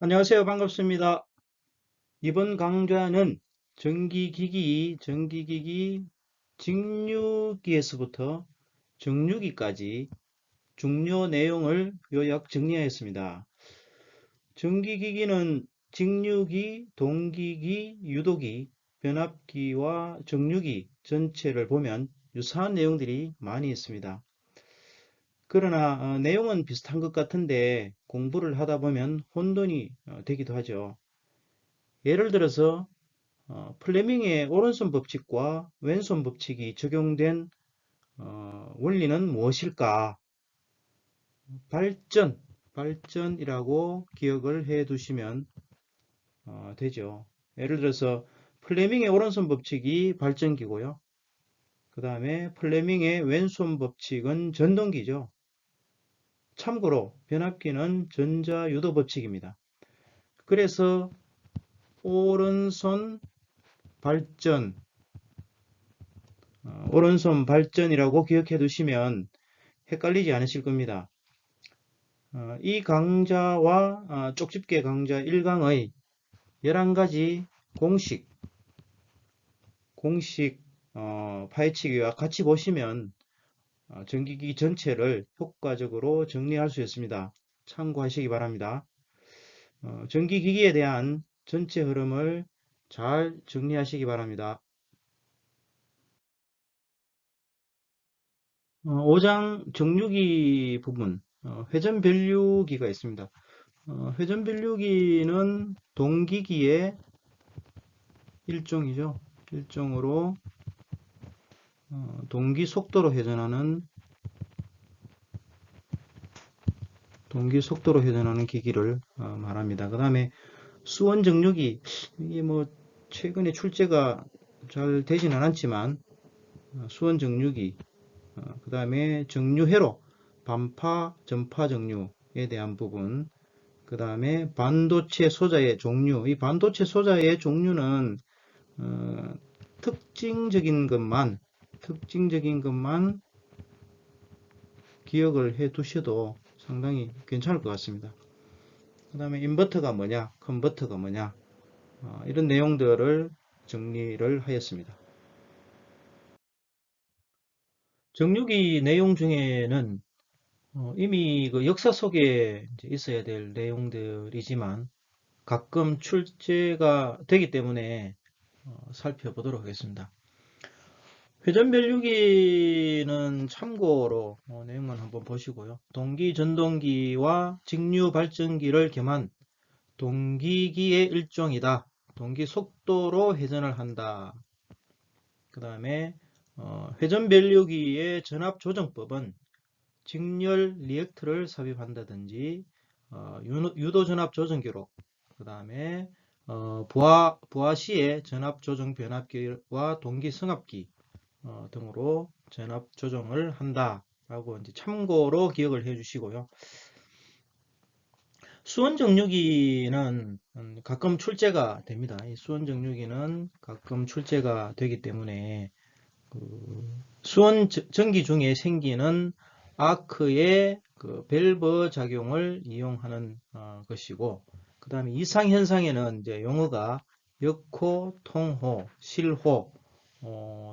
안녕하세요. 반갑습니다. 이번 강좌는 전기기기, 직류기에서부터 정류기까지 중요 내용을 요약 정리하였습니다. 전기기기는 직류기, 동기기, 유도기, 변압기와 정류기 전체를 보면 유사한 내용들이 많이 있습니다. 그러나 내용은 비슷한 것 같은데 공부를 하다 보면 혼돈이 되기도 하죠. 예를 들어서 플레밍의 오른손 법칙과 왼손 법칙이 적용된 원리는 무엇일까? 발전이라고 기억을 해 두시면 되죠. 예를 들어서 플레밍의 오른손 법칙이 발전기고요. 그 다음에 플레밍의 왼손 법칙은 전동기죠. 참고로 변압기는 전자유도 법칙입니다. 그래서 오른손 발전, 오른손 발전이라고 기억해 두시면 헷갈리지 않으실 겁니다. 이 강좌와 쪽집게 강좌 1강의 11가지 공식 파헤치기와 같이 보시면 전기기기 전체를 효과적으로 정리할 수 있습니다. 참고하시기 바랍니다. 전기기기에 대한 전체 흐름을 잘 정리하시기 바랍니다. 5장 정류기 부분, 회전 변류기가 있습니다. 회전 변류기는 동기기의 일종이죠. 일종으로 동기 속도로 회전하는 기기를 말합니다. 그 다음에 수원 정류기, 이게 뭐 최근에 출제가 잘 되지는 않았지만 수원 정류기, 그 다음에 정류회로 반파, 전파 정류에 대한 부분, 그 다음에 반도체 소자의 종류. 이 반도체 소자의 종류는 특징적인 것만 기억을 해 두셔도 상당히 괜찮을 것 같습니다. 그 다음에 인버터가 뭐냐, 컨버터가 뭐냐, 이런 내용들을 정리를 하였습니다. 정류기 내용 중에는 이미 그 역사 속에 있어야 될 내용들이지만 가끔 출제가 되기 때문에 살펴보도록 하겠습니다. 회전 변류기는 참고로 내용만 한번 보시고요. 동기 전동기와 직류 발전기를 겸한 동기기의 일종이다. 동기 속도로 회전을 한다. 그 다음에 회전 변류기의 전압 조정법은 직렬 리액터를 삽입한다든지 유도 전압 조정기로, 그 다음에 부하 시의 전압 조정 변압기와 동기 승합기 등으로 전압 조정을 한다라고 이제 참고로 기억을 해 주시고요. 수원 정류기는 가끔 출제가 됩니다. 이 수원 정류기는 가끔 출제가 되기 때문에 수원 전기 중에 생기는 아크의 그 밸브 작용을 이용하는 것이고, 그 다음에 이상 현상에는 이제 용어가 역호, 통호, 실호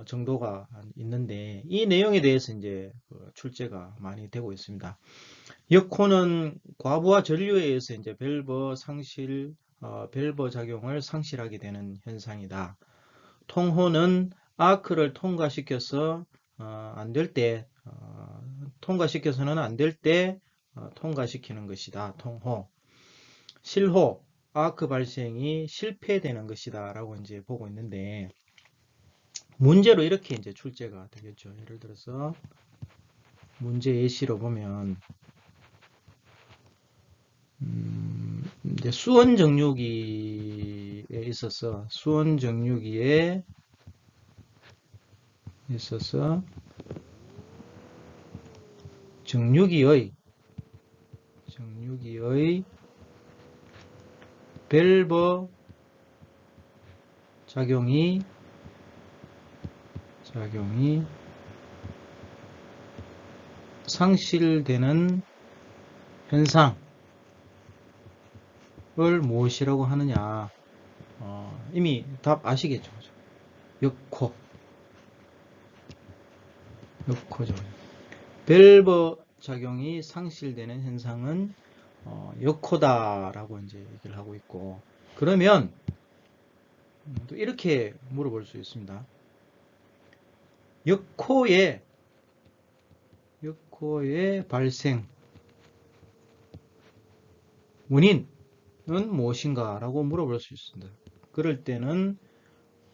정도가 있는데 이 내용에 대해서 이제 출제가 많이 되고 있습니다. 역호는 과부하 전류에 의해서 이제 밸브 작용을 상실하게 되는 현상이다. 통호는 아크를 통과시켜서 안 될 때, 통과시켜서는 안 될 때 통과시키는 것이다. 통호. 실호, 아크 발생이 실패되는 것이다. 라고 이제 보고 있는데, 문제로 이렇게 이제 출제가 되겠죠. 예를 들어서, 문제 예시로 보면, 이제 수원 정류기에 있어서, 정류기의 밸브 작용이 상실되는 현상을 무엇이라고 하느냐? 이미 답 아시겠죠? 역호. 역호죠. 밸브 작용이 상실되는 현상은 역호다라고 이제 얘기를 하고 있고, 그러면 또 이렇게 물어볼 수 있습니다. 역호의 발생 원인은 무엇인가 라고 물어볼 수 있습니다. 그럴 때는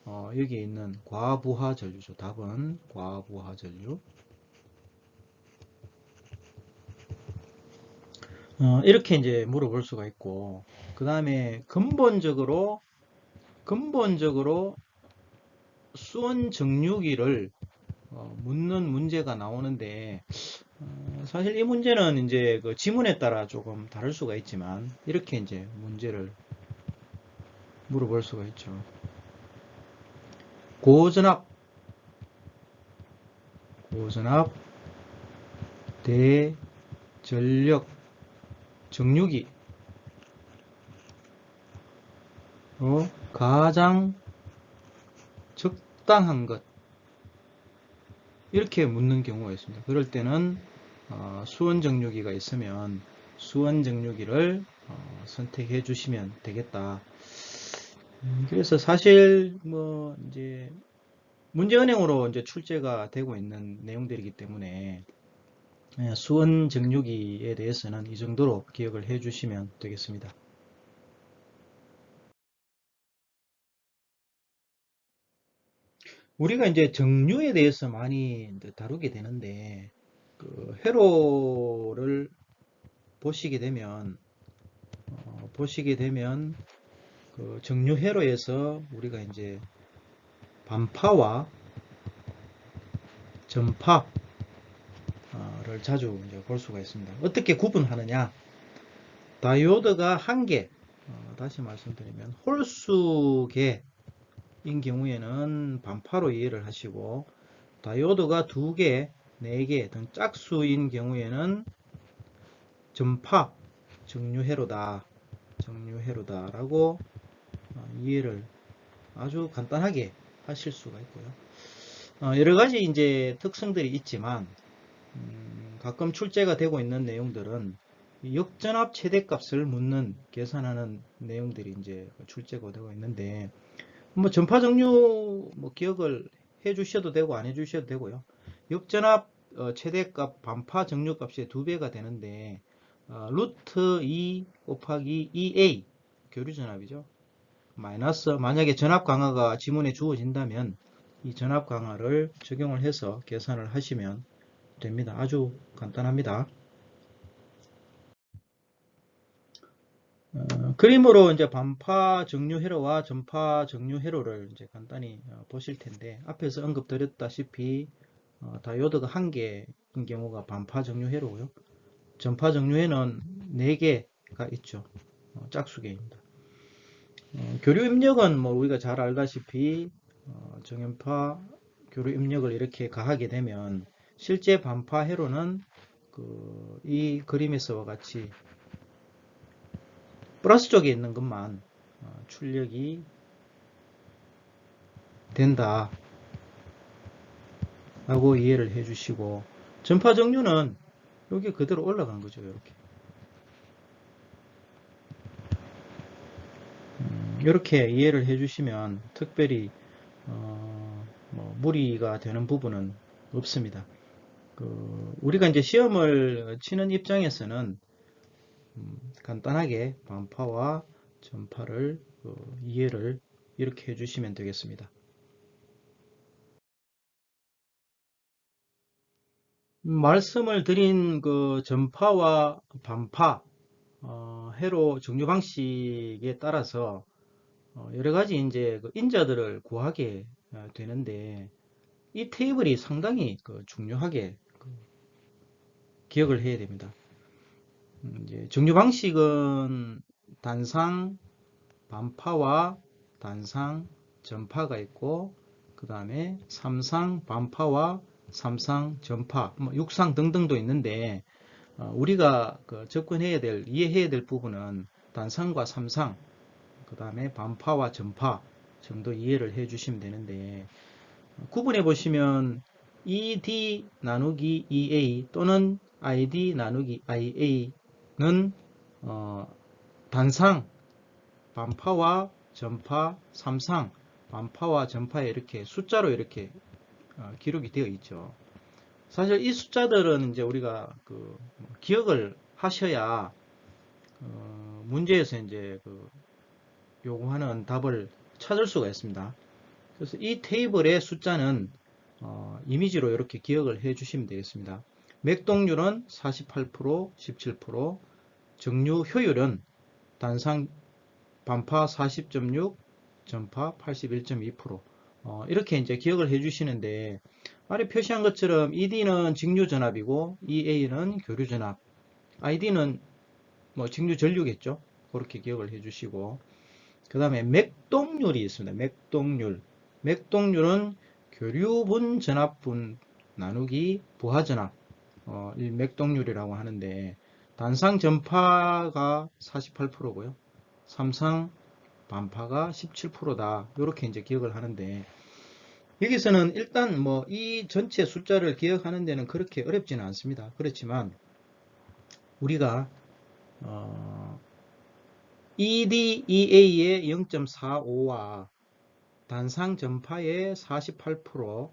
여기에 있는 과부하 전류죠. 답은 과부하 전류. 이렇게 이제 물어볼 수가 있고, 그 다음에 근본적으로 수원 정류기를 묻는 문제가 나오는데, 사실 이 문제는 이제 그 지문에 따라 조금 다를 수가 있지만, 이렇게 이제 문제를 물어볼 수가 있죠. 고전압 대전력 정류기 가장 적당한 것, 이렇게 묻는 경우가 있습니다. 그럴 때는 수원 정류기가 있으면 수원 정류기를 선택해 주시면 되겠다. 그래서 사실 뭐 이제 문제은행으로 이제 출제가 되고 있는 내용들이기 때문에 수원 정류기에 대해서는 이 정도로 기억을 해 주시면 되겠습니다. 우리가 이제 정류에 대해서 많이 다루게 되는데, 그 회로를 보시게 되면 그 정류 회로에서 우리가 이제 반파와 전파를 자주 이제 볼 수가 있습니다. 어떻게 구분하느냐? 다이오드가 한 개, 다시 말씀드리면 홀수계인 경우에는 반파로 이해를 하시고, 다이오드가 두 개, 네 개 등 짝수인 경우에는 전파, 정류회로다라고 이해를 아주 간단하게 하실 수가 있고요. 여러 가지 이제 특성들이 있지만, 가끔 출제가 되고 있는 내용들은 역전압 최대값을 묻는 계산하는 내용들이 이제 출제가 되고 있는데, 뭐 전파 정류 뭐 기억을 해 주셔도 되고 안 해 주셔도 되고요. 역전압 최대값 반파 정류값의 2배가 되는데, 루트 2 곱하기 2a 교류전압이죠. 마이너스, 만약에 전압 강화가 지문에 주어진다면 이 전압 강화를 적용을 해서 계산을 하시면 됩니다. 아주 간단합니다. 그림으로 이제 반파 정류 회로와 전파 정류 회로를 이제 간단히 보실 텐데, 앞에서 언급드렸다시피 다이오드가 한 개인 경우가 반파 정류 회로고요. 전파 정류회는 4개가 있죠. 짝수계입니다. 교류 입력은 뭐 우리가 잘 알다시피 정연파 교류 입력을 이렇게 가하게 되면 실제 반파 회로는 이 그림에서와 같이 플러스 쪽에 있는 것만 출력이 된다 라고 이해를 해 주시고, 전파 정류는 여기 그대로 올라간 거죠. 이렇게 이해를 해 주시면 특별히 뭐 무리가 되는 부분은 없습니다. 우리가 이제 시험을 치는 입장에서는 간단하게 반파와 전파를 이해를 이렇게 해주시면 되겠습니다. 말씀을 드린 그 전파와 반파 회로 정류 방식에 따라서 여러 가지 이제 그 인자들을 구하게 되는데, 이 테이블이 상당히 중요하게 기억을 해야 됩니다. 이제 정류 방식은 단상 반파와 단상 전파가 있고, 그 다음에 삼상 반파와 삼상 전파, 뭐 육상 등등도 있는데, 우리가 접근해야 될, 이해해야 될 부분은 단상과 삼상, 그 다음에 반파와 전파 정도 이해를 해 주시면 되는데, 구분해 보시면 ED 나누기 EA 또는 ID 나누기 IA는 단상, 반파와 전파, 삼상, 반파와 전파에 이렇게 숫자로 이렇게 기록이 되어 있죠. 사실 이 숫자들은 이제 우리가 기억을 하셔야 문제에서 이제 요구하는 답을 찾을 수가 있습니다. 그래서 이 테이블의 숫자는 이미지로 이렇게 기억을 해 주시면 되겠습니다. 맥동률은 48%, 17%, 정류 효율은 단상 반파 40.6, 전파 81.2%. 이렇게 이제 기억을 해 주시는데, 아래 표시한 것처럼 ED는 직류 전압이고 EA는 교류 전압, ID는 뭐 직류 전류겠죠. 그렇게 기억을 해 주시고, 그 다음에 맥동률이 있습니다. 맥동률. 맥동률은 교류분 전압분 나누기 부하전압, 이 맥동률이라고 하는데, 단상 전파가 48%고요. 삼상 반파가 17%다. 이렇게 이제 기억을 하는데, 여기서는 일단 뭐 이 전체 숫자를 기억하는 데는 그렇게 어렵지는 않습니다. 그렇지만 우리가 EDEA의 0.45와 단상 전파의 48%,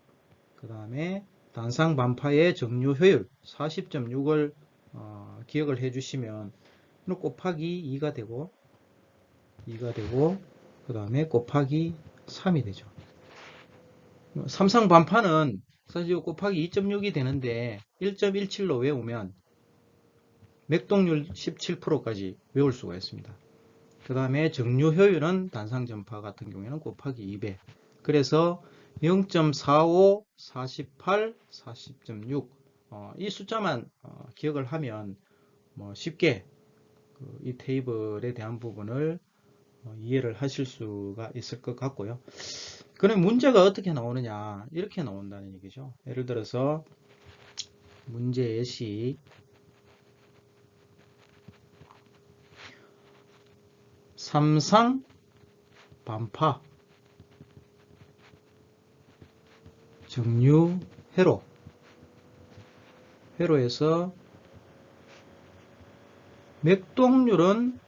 그 다음에 단상 반파의 정류 효율 40.6을 기억을 해 주시면 곱하기 2가 되고 그 다음에 곱하기 3이 되죠. 삼상 반파는 사실 곱하기 2.6이 되는데 1.17로 외우면 맥동률 17%까지 외울 수가 있습니다. 그 다음에 정류 효율은 단상 전파 같은 경우에는 곱하기 2배. 그래서 0.45, 48, 40.6. 이 숫자만 기억을 하면 뭐 쉽게 이 테이블에 대한 부분을 이해를 하실 수가 있을 것 같고요. 그럼 문제가 어떻게 나오느냐? 이렇게 나온다는 얘기죠. 예를 들어서 문제 예시 삼상 반파 정류 회로에서 맥동률은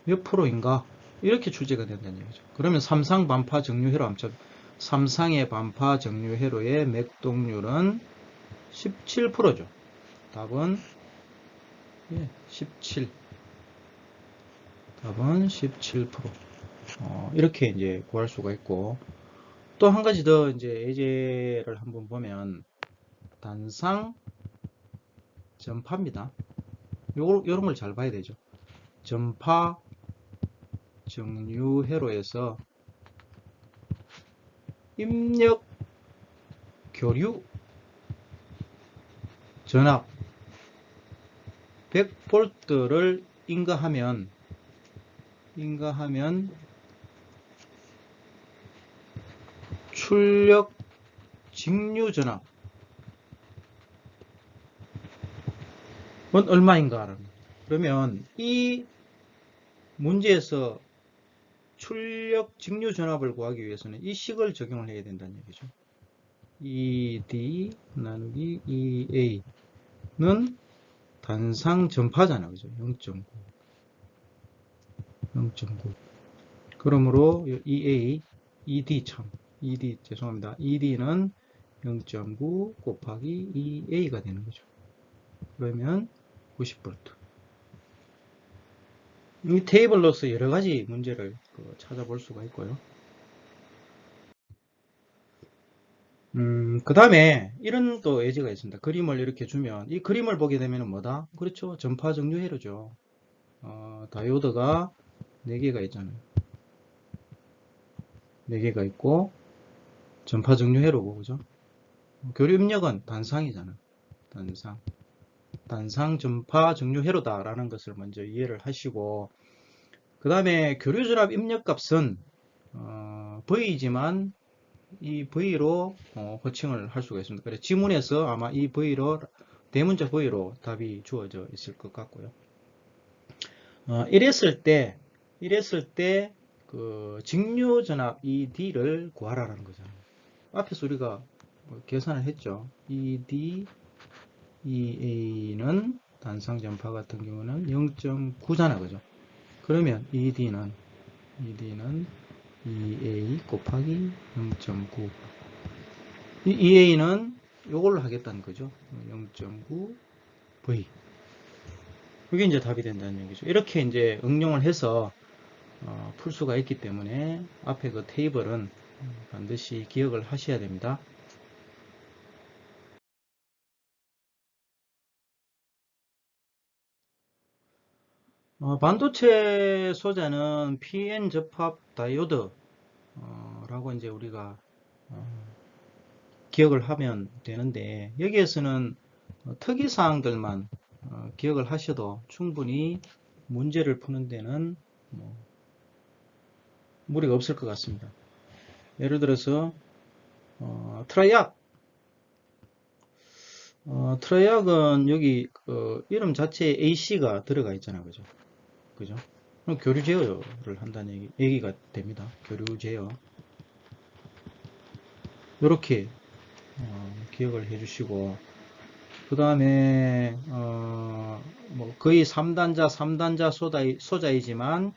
몇 프로인가? 이렇게 출제가 된다는 얘기죠. 그러면 삼상 반파 정류 회로 함축, 삼상의 반파 정류 회로의 맥동률은 17%죠. 답은 17. 답은 17%. 이렇게 이제 구할 수가 있고, 또 한 가지 더 이제 예제를 한번 보면 단상 전파입니다. 요런 걸 잘 봐야 되죠. 전파 정류 회로에서 입력 교류 전압 100V를 인가하면 출력 직류 전압은 얼마인가? 그러면 이 문제에서 출력 직류 전압을 구하기 위해서는 이 식을 적용을 해야 된다는 얘기죠. ED 나누기 EA는 단상 전파잖아, 그죠? 0.9. 그러므로 죄송합니다. ED는 0.9 곱하기 EA가 되는 거죠. 그러면 90V. 이 테이블로서 여러 가지 문제를 찾아볼 수가 있고요. 그 다음에 이런 또 예제가 있습니다. 그림을 이렇게 주면 이 그림을 보게 되면 뭐다? 그렇죠. 전파 정류 회로죠. 다이오드가 4개가 있잖아요. 4개가 있고 전파 정류 회로고, 그죠? 교류 입력은 단상이잖아. 단상 전파 정류 회로다라는 것을 먼저 이해를 하시고, 그 다음에 교류 전압 입력 값은 V지만 이 V로 호칭을 할 수가 있습니다. 그래서 지문에서 아마 이 V로 대문자 V로 답이 주어져 있을 것 같고요. 이랬을 때 그 직류 전압 ED를 구하라는 거죠. 앞에서 우리가 계산을 했죠. ED, EA는 단상 전파 같은 경우는 0.9잖아, 그죠? 그러면 ED는 EA 곱하기 0.9. 이 EA는 요걸로 하겠다는 거죠. 0.9 V. 이게 이제 답이 된다는 얘기죠. 이렇게 이제 응용을 해서 풀 수가 있기 때문에 앞에 그 테이블은 반드시 기억을 하셔야 됩니다. 반도체 소재는 PN 접합 다이오드 라고 이제 우리가 기억을 하면 되는데, 여기에서는 특이사항들만 기억을 하셔도 충분히 문제를 푸는 데는 뭐 무리가 없을 것 같습니다. 예를 들어서 트라이악, 트라이악은 여기 이름 자체에 AC가 들어가 있잖아요, 그죠? 그죠? 그럼 교류 제어를 한다는 얘기가 됩니다. 교류 제어. 이렇게 기억을 해주시고, 그 다음에 뭐 거의 3단자 소자이지만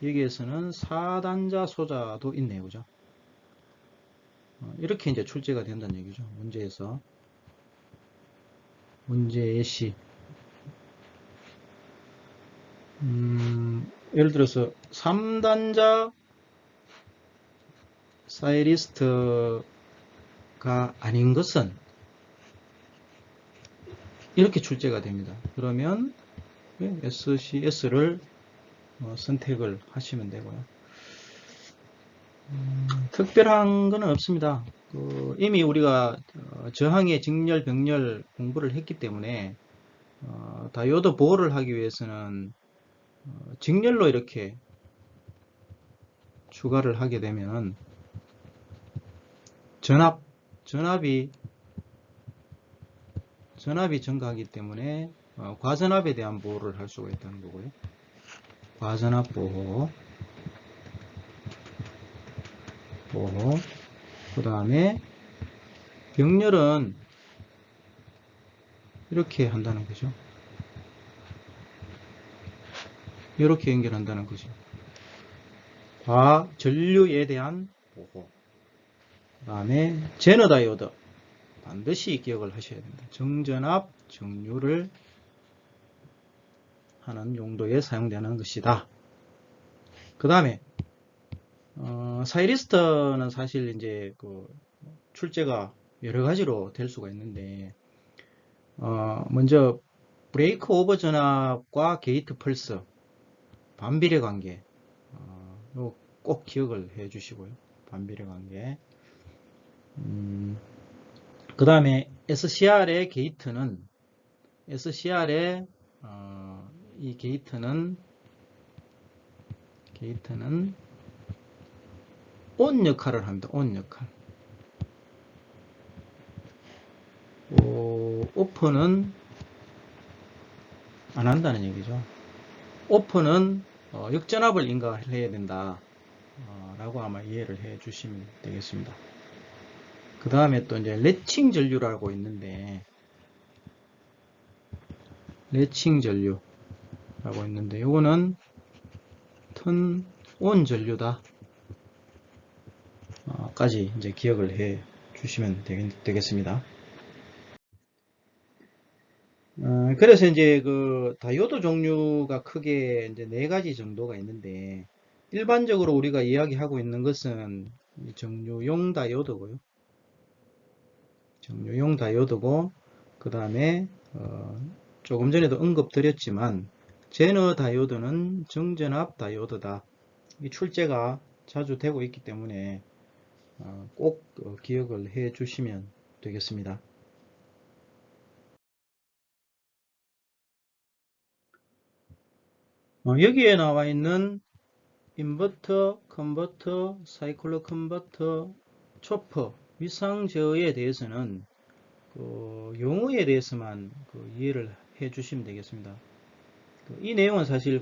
여기에서는 4단자 소자도 있네요, 그죠? 이렇게 이제 출제가 된다는 얘기죠. 문제에서. 문제 예시. 예를 들어서 3단자 사이리스트가 아닌 것은 이렇게 출제가 됩니다. 그러면 SCS를 선택을 하시면 되고요. 특별한 건 없습니다. 이미 우리가 저항의 직렬, 병렬 공부를 했기 때문에 다이오드 보호를 하기 위해서는 직렬로 이렇게 추가를 하게 되면 전압이 증가하기 때문에 과전압에 대한 보호를 할 수가 있다는 거고요. 과전압 보호. 그 다음에 병렬은 이렇게 한다는 거죠. 이렇게 연결한다는 거죠. 전류에 대한 보호. 그 다음에 제너 다이오드 반드시 기억을 하셔야 됩니다. 정전압, 정류를 하는 용도에 사용되는 것이다. 그 다음에 사이리스트는 사실 이제 그 출제가 여러 가지로 될 수가 있는데, 먼저 브레이크 오버 전압과 게이트 펄스 반비례 관계 꼭 기억을 해 주시고요. 반비례 관계. 그 다음에 SCR의 게이트는 SCR의 이 게이트는 ON 역할을 합니다. ON 역할. 오픈은 안 한다는 얘기죠. 오픈은 역전압을 인가해야 된다 라고 아마 이해를 해 주시면 되겠습니다. 그 다음에 또 이제 레칭 전류라고 있는데, 요거는 턴 온 전류다 까지 이제 기억을 해 주시면 되겠습니다. 그래서 이제 그 다이오드 종류가 크게 이제 4가지 정도가 있는데, 일반적으로 우리가 이야기하고 있는 것은 정류용 다이오드고요. 정류용 다이오드고, 그 다음에 조금 전에도 언급드렸지만 제너 다이오드는 정전압 다이오드다. 이 출제가 자주 되고 있기 때문에 꼭 기억을 해 주시면 되겠습니다. 여기에 나와 있는 인버터, 컨버터, 사이클로 컨버터, 초퍼, 위상 제어에 대해서는 용어에 대해서만 이해를 해 주시면 되겠습니다. 이 내용은 사실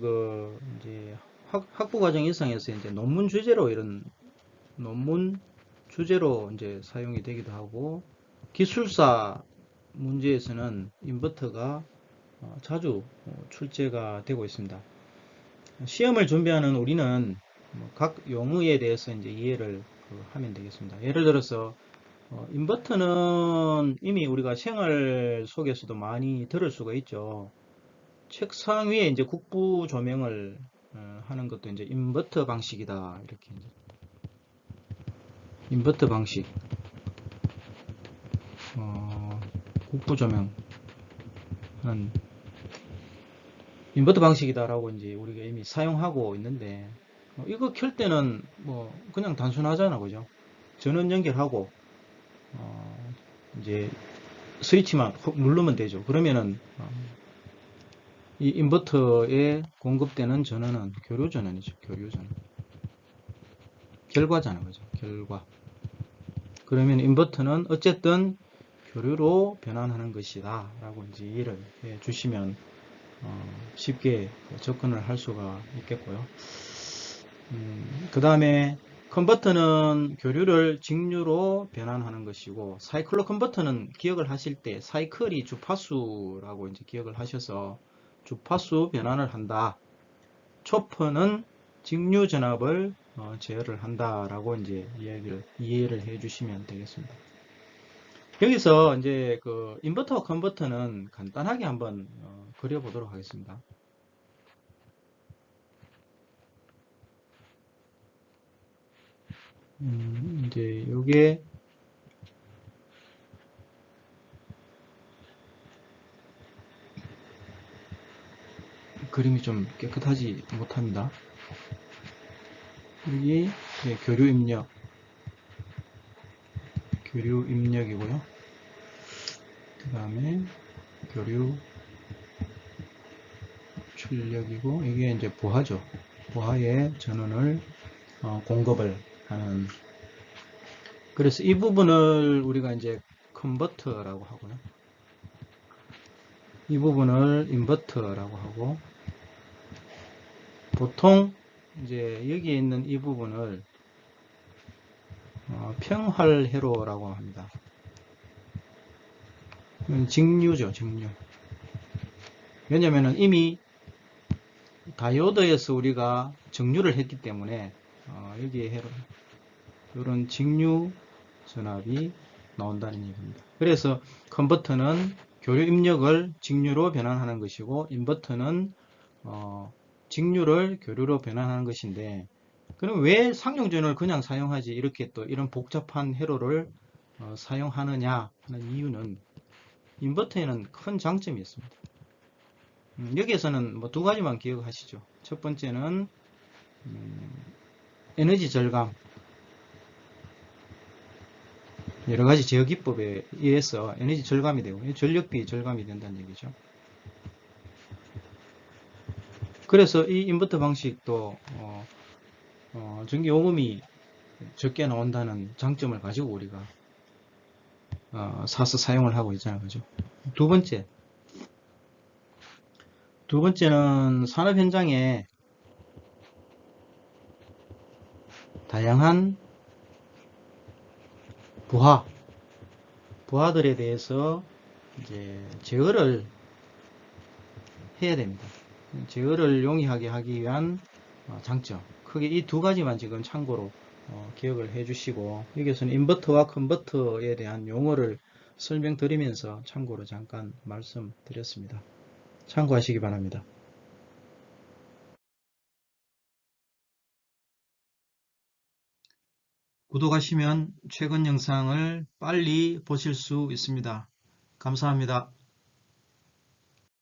이제 학부과정 일상에서 이제 논문 주제로 이런 논문 주제로 이제 사용이 되기도 하고 기술사 문제에서는 인버터가 자주 출제가 되고 있습니다. 시험을 준비하는 우리는 각 용어에 대해서 이제 이해를 하면 되겠습니다. 예를 들어서 인버터는 이미 우리가 생활 속에서도 많이 들을 수가 있죠. 책상 위에 이제 국부 조명을 하는 것도 이제 인버터 방식이다. 이렇게 이제 인버터 방식, 국부 조명은 인버터 방식이다라고 이제 우리가 이미 사용하고 있는데 이거 켤 때는 뭐 그냥 단순하잖아, 그죠? 전원 연결하고 이제 스위치만 누르면 되죠. 그러면은 이 인버터에 공급되는 전원은 교류 전원이죠. 교류 전원. 결과잖아, 그죠? 결과. 그러면 인버터는 어쨌든 교류로 변환하는 것이다 라고 이제 이해를 해 주시면 쉽게 접근을 할 수가 있겠고요. 그 다음에 컨버터는 교류를 직류로 변환하는 것이고, 사이클로 컨버터는 기억을 하실 때 사이클이 주파수라고 이제 기억을 하셔서 주파수 변환을 한다. 초퍼는 직류 전압을 제어를 한다라고 이제 이해를 해 주시면 되겠습니다. 여기서 이제 인버터 컨버터는 간단하게 한번 그려보도록 하겠습니다. 이제 요게 그림이 좀 깨끗하지 못합니다. 여기 교류 입력이고요. 그 다음에 교류 출력이고, 이게 이제 부하죠. 부하에 전원을 공급을 하는. 그래서 이 부분을 우리가 이제 컨버터라고 하고요. 이 부분을 인버터라고 하고, 보통 이제 여기에 있는 이 부분을 평활회로라고 합니다. 직류죠, 직류. 왜냐면은 이미 다이오드에서 우리가 정류를 했기 때문에 여기에 회로, 이런 직류 전압이 나온다는 얘기입니다. 그래서 컨버터는 교류 입력을 직류로 변환하는 것이고, 인버터는 직류를 교류로 변환하는 것인데, 그럼 왜 상용전원을 그냥 사용하지 이렇게 또 이런 복잡한 회로를 사용하느냐 하는 이유는 인버터에는 큰 장점이 있습니다. 여기에서는 뭐 두 가지만 기억하시죠. 첫 번째는 에너지 절감, 여러 가지 제어 기법에 의해서 에너지 절감이 되고 전력비 절감이 된다는 얘기죠. 그래서 이 인버터 방식도 전기 요금이 적게 나온다는 장점을 가지고 우리가 사서 사용을 하고 있잖아요, 그죠? 두 번째는 산업 현장에 다양한 부하들에 대해서 이제 제어를 해야 됩니다. 제어를 용이하게 하기 위한 장점. 크게 이 두 가지만 지금 참고로 기억을 해 주시고, 여기서는 인버터와 컨버터에 대한 용어를 설명드리면서 참고로 잠깐 말씀드렸습니다. 참고하시기 바랍니다. 구독하시면 최근 영상을 빨리 보실 수 있습니다. 감사합니다.